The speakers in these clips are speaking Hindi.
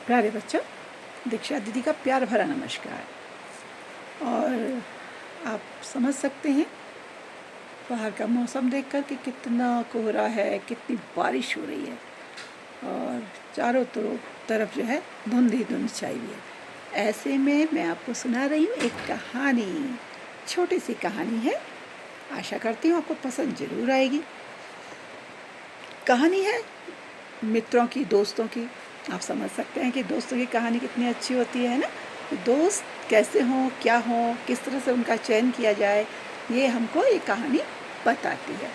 प्यारे बच्चों, दीक्षा दीदी का प्यार भरा नमस्कार। और आप समझ सकते हैं बाहर का मौसम देखकर कि कितना कोहरा है, कितनी बारिश हो रही है और चारों तरफ जो है धुंध ही धुंध छाई हुई है। ऐसे में मैं आपको सुना रही हूँ एक कहानी, छोटी सी कहानी है। आशा करती हूँ आपको पसंद ज़रूर आएगी। कहानी है मित्रों की, दोस्तों की। आप समझ सकते हैं कि दोस्तों की कहानी कितनी अच्छी होती है ना। दोस्त कैसे हों, क्या हों, किस तरह से उनका चयन किया जाए, ये हमको ये कहानी बताती है।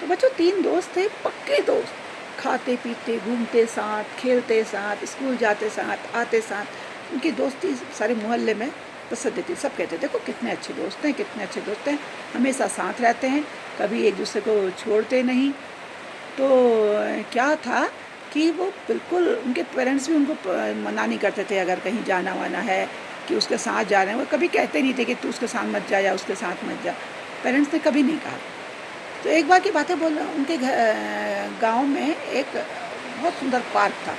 तो बच्चों, 3 दोस्त थे, पक्के दोस्त। खाते पीते, घूमते साथ, खेलते साथ, स्कूल जाते साथ, आते साथ। उनकी दोस्ती सारे मोहल्ले में प्रसिद्ध थी। सब कहते देखो कितने अच्छे दोस्त हैं, कितने अच्छे दोस्त हैं, हमेशा साथ रहते हैं, कभी एक दूसरे को छोड़ते नहीं। तो क्या था कि वो बिल्कुल, उनके पेरेंट्स भी उनको मना नहीं करते थे अगर कहीं जाना वाना है कि उसके साथ जा रहे हैं। वो कभी कहते नहीं थे कि तू उसके साथ मत जा या उसके साथ मत जा। पेरेंट्स ने कभी नहीं कहा। तो एक बार की बात है, बोल उनके गांव में एक बहुत सुंदर पार्क था।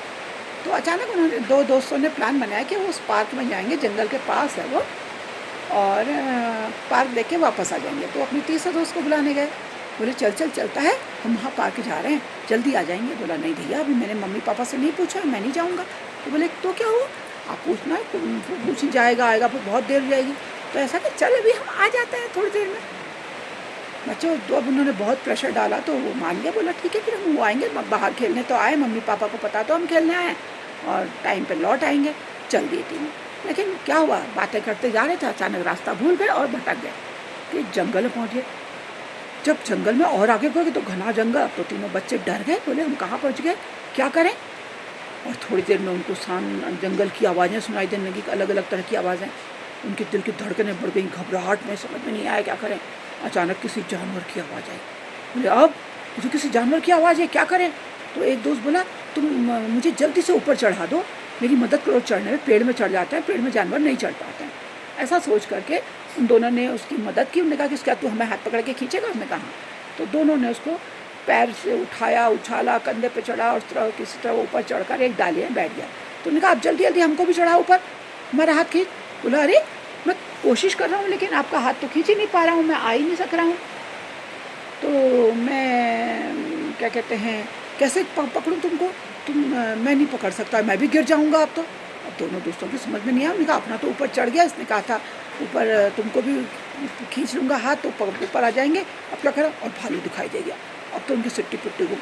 तो अचानक उन्होंने 2 दोस्तों ने प्लान बनाया कि वो उस पार्क में जाएंगे, जंगल के पास है वो, और पार्क देख के वापस आ जाएंगे। तो अपने तीसरे दोस्त को बुलाने गए। बोले चल चल चलता है, हम वहाँ पार्क जा रहे हैं, जल्दी आ जाएंगे। बोला नहीं भैया, अभी मैंने मम्मी पापा से नहीं पूछा, मैं नहीं जाऊँगा। तो बोले तो क्या हुआ, आप पूछना है, पूछ जाएगा आएगा, फिर बहुत देर हो जाएगी। तो ऐसा कि चल अभी हम आ जाते हैं थोड़ी देर में। बच्चों, तो अब उन्होंने बहुत प्रेशर डाला तो वो मान गया। बोला ठीक है, फिर हम वो आएंगे, बाहर खेलने तो आए, मम्मी पापा को पता तो हम खेलने आए और टाइम पर लौट आएंगे। चल दिए तीनों। लेकिन क्या हुआ, बातें करते जा रहे थे, अचानक रास्ता भूल गए और भटक गए। फिर जंगल में पहुँच गए। जब जंगल में और आगे गए तो घना जंगल। तो तीनों बच्चे डर गए, बोले हम कहाँ पहुँच गए, क्या करें। और थोड़ी देर में उनको जंगल की आवाज़ें सुनाई देने लगी, अलग अलग तरह की आवाज़ें। उनके दिल की धड़कनें बढ़ गई, घबराहट में, समझ में नहीं आया क्या करें। अचानक किसी जानवर की आवाज़ आई। बोले अब तो किसी जानवर की आवाज़ है, क्या करें। तो एक दोस्त बोला तुम मुझे जल्दी से ऊपर चढ़ा दो, मेरी मदद करो चढ़ने में, पेड़ में चढ़ जाते हैं, पेड़ में जानवर नहीं चढ़ पाते हैं। ऐसा सोच करके उन दोनों ने उसकी मदद की। उन्होंने कहा कि क्या तू हमें हाथ पकड़ के खींचेगा। हमने कहा। तो दोनों ने उसको पैर से उठाया, उछाला, कंधे पे चढ़ा और किसी तरह ऊपर चढ़कर एक डाली में बैठ गया। तो उन्होंने कहा आप जल्दी जल्दी हमको भी चढ़ा ऊपर, हमारा हाथ खींच। बोला अरे मैं कोशिश कर रहा हूँ लेकिन आपका हाथ तो खींच ही नहीं पा रहा हूँ, मैं आ ही नहीं सक रहा हूँ। तो मैं क्या कहते हैं, कैसे पकड़ूँ तुमको, मैं नहीं पकड़ सकता, मैं भी गिर जाऊँगा अब तो। अब दोनों दोस्तों की समझ में नहीं आया। उन्होंने कहा अपना तो ऊपर चढ़ गया, इसने कहा था ऊपर तुमको भी खींच लूँगा हाथ तो ऊपर आ जाएंगे। अब क्या करा, और भालू दिखाई दे गया। अब तो उनकी सिट्टी पिट्टी गुम।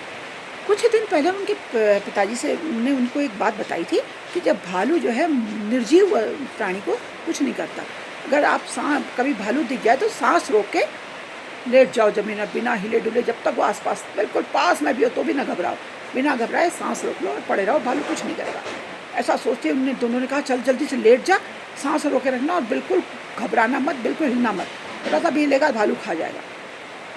कुछ ही दिन पहले उनके पिताजी से ने उनको एक बात बताई थी कि जब भालू जो है निर्जीव प्राणी को कुछ नहीं करता, अगर आप कभी भालू दिख जाए तो सांस रोक के लेट जाओ जमीन में, बिना हिले डुले, जब तक वो आसपास बिल्कुल पास में भी हो तो भी ना घबराओ, बिना घबराए सांस रोक लो और पड़े रहो, भालू कुछ नहीं करेगा। ऐसा सोचते उन्होंने दोनों ने कहा चल जल्दी से लेट जा, सांस रोके रखना और बिल्कुल घबराना मत, बिल्कुल हिलना मत, थोड़ा सा भी हिलेगा भालू खा जाएगा।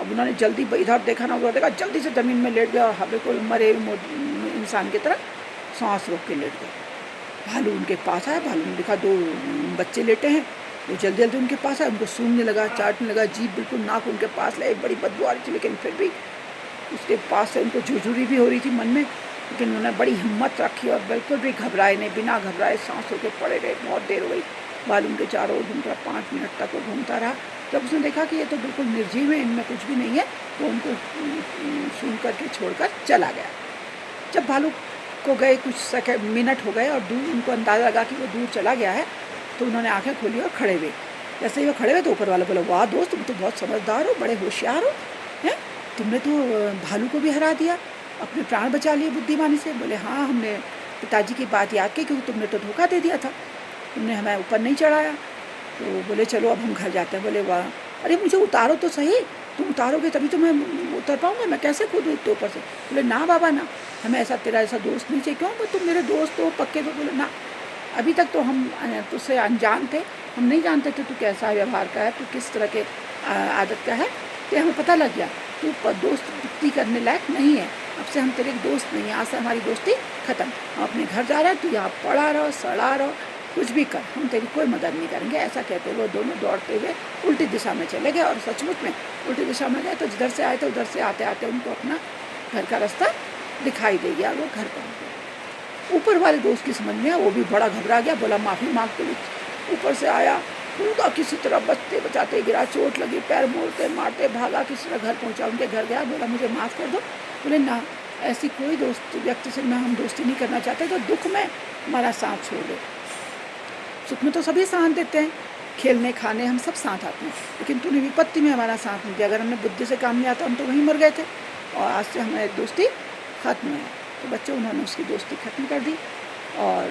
अब उन्होंने जल्दी इधर देखा ना उधर देखा, जल्दी से ज़मीन में लेट गया और बिल्कुल मरे इंसान की तरह सांस रोक के लेट गए। भालू उनके पास आया। भालू ने देखा 2 बच्चे लेटे हैं। वो जल्दी जल्दी उनके पास आया, उनको सूंघने लगा, चाटने लगा, जीभ बिल्कुल नाक उनके पास ले, बड़ी बदबू आ रही थी, लेकिन फिर भी उसके पास से उनको झुरझुरी भी हो रही थी मन में। लेकिन उन्होंने बड़ी हिम्मत रखी और बिल्कुल भी घबराए नहीं, बिना घबराए सांस रोके पड़े रहे। बहुत देर हो गई, भालू उनके चारों ओर घूमता, 5 मिनट तक वो घूमता रहा। जब उसने देखा कि ये तो बिल्कुल निर्जीव है, इनमें कुछ भी नहीं है, तो उनको सूंघ करके छोड़कर चला गया। जब भालू को गए कुछ मिनट हो गए और दूर उनको अंदाज़ा लगा कि वो दूर चला गया है, तो उन्होंने आंखें खोली और खड़े हुए। जैसे ही वो खड़े हुए तो ऊपर वाला बोला वाह दोस्त, तुम तो बहुत समझदार हो, बड़े होशियार हो, हैं, तुमने तो भालू को भी हरा दिया, अपने प्राण बचा लिए बुद्धिमानी से। बोले हाँ, हमने पिताजी की बात याद की, क्योंकि तुमने तो धोखा दे दिया था, तुमने हमें ऊपर नहीं चढ़ाया। तो बोले चलो अब हम घर जाते हैं। बोले वाह, अरे मुझे उतारो तो सही, तुम उतारोगे तभी तो मैं उतर पाऊँगा, मैं कैसे कूदूँ इतने ऊपर से। बोले ना बाबा ना, हमें ऐसा तेरा ऐसा दोस्त नहीं चाहिए। क्यों, तुम मेरे दोस्त हो पक्के। तो बोले ना, अभी तक तो हम तुझसे अनजान थे, हम नहीं जानते थे तू कैसा व्यवहार का है, तू किस तरह के आदत का है। तो हमें पता लग गया तू दोस्ती करने लायक नहीं है, अब से हम तेरे दोस्त नहीं हैं, यहाँ से हमारी दोस्ती ख़त्म, हम अपने घर जा रहे हैं, तू यहाँ पड़ा रहो, सड़ा रहो, कुछ भी कर, हम तेरी कोई मदद नहीं करेंगे। ऐसा कहते हुए दोनों दौड़ते हुए उल्टी दिशा में चले गए। और सचमुच में उल्टी दिशा में गए तो जिधर से आए थे उधर से आते आते उनको अपना घर का रास्ता दिखाई दे गया, वो घर पहुँच गए। ऊपर वाले दोस्त की समझ में आया, वो भी बड़ा घबरा गया, बोला माफ़ी मांगते हुए ऊपर से आया, कूदा किसी तरह, बचते बचाते गिरा, चोट लगी, पैर मोड़ते मारते भागा, किसी तरह घर पहुंचा, उनके घर गया, बोला मुझे माफ़ कर दो। बोले ना, ऐसी कोई दोस्त व्यक्ति से ना हम दोस्ती नहीं करना चाहते, तो दुख में हमारा साथ छोड़ दे। सुख में तो सभी साथ देते हैं, खेलने खाने हम सब साथ आते हैं, लेकिन तूने विपत्ति में हमारा साथ नहीं दिया। अगर हमने बुद्धि से काम नहीं आता हम तो वहीं मर गए थे, और आज से हमारी दोस्ती ख़त्म है। तो बच्चों, उन्होंने उसकी दोस्ती ख़त्म कर दी, और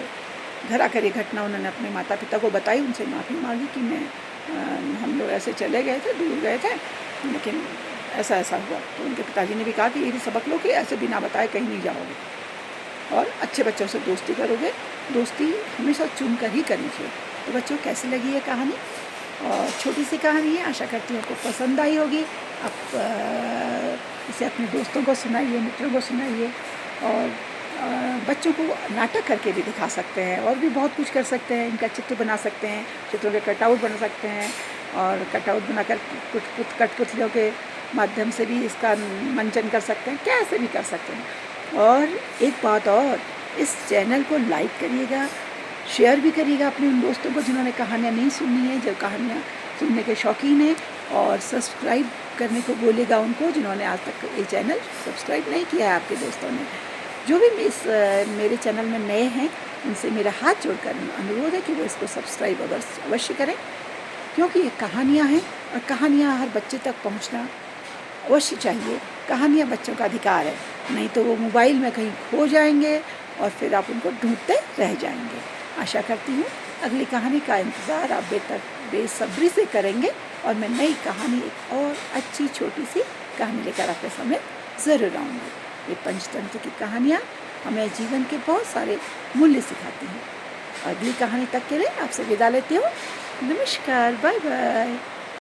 घर आकर ये घटना उन्होंने अपने माता पिता को बताई, उनसे माफ़ी मांगी कि हम लोग ऐसे चले गए थे, दूर गए थे, लेकिन ऐसा ऐसा हुआ। तो उनके पिताजी ने भी कहा कि ये भी सबक लो कि ऐसे बिना बताए कहीं नहीं जाओगे, और अच्छे बच्चों से दोस्ती करोगे, दोस्ती हमेशा चुन कर ही करनी चाहिए। तो बच्चों, कैसी लगी ये कहानी? और छोटी सी कहानी है, आशा करती हूँ आपको पसंद आई होगी। आप इसे अपने दोस्तों को सुनाइए, मित्रों को सुनाइए, और बच्चों को नाटक करके भी दिखा सकते हैं, और भी बहुत कुछ कर सकते हैं। इनका चित्र बना सकते हैं, चित्रों के कटआउट बना सकते हैं, और कटआउट बनाकर कठपुतलियों के माध्यम से भी इसका मंचन कर सकते हैं, कैसे भी कर सकते हैं। और एक बात और, इस चैनल को लाइक करिएगा, शेयर भी करिएगा अपने उन दोस्तों को जिन्होंने कहानियाँ नहीं सुनी हैं, जो कहानियाँ सुनने के शौकीन हैं, और सब्सक्राइब करने को बोलेगा उनको जिन्होंने आज तक ये चैनल सब्सक्राइब नहीं किया है आपके दोस्तों ने। जो भी मेरे चैनल में नए हैं, उनसे मेरा हाथ जोड़कर अनुरोध है कि वो इसको सब्सक्राइब अवश्य करें, क्योंकि ये कहानियाँ हैं, और कहानियाँ हर बच्चे तक पहुँचना अवश्य चाहिए। कहानियाँ बच्चों का अधिकार है, नहीं तो वो मोबाइल में कहीं खो जाएंगे, और फिर आप उनको ढूंढते रह जाएंगे। आशा करती हूँ अगली कहानी का इंतज़ार आप बेसब्री से करेंगे, और मैं नई कहानी, एक और अच्छी छोटी सी कहानी लेकर आपके सामने ज़रूर आऊँगी। ये पंचतंत्र की कहानियाँ हमें जीवन के बहुत सारे मूल्य सिखाती हैं। अगली कहानी तक के लिए आपसे विदा लेती हूँ। नमस्कार, बाय बाय।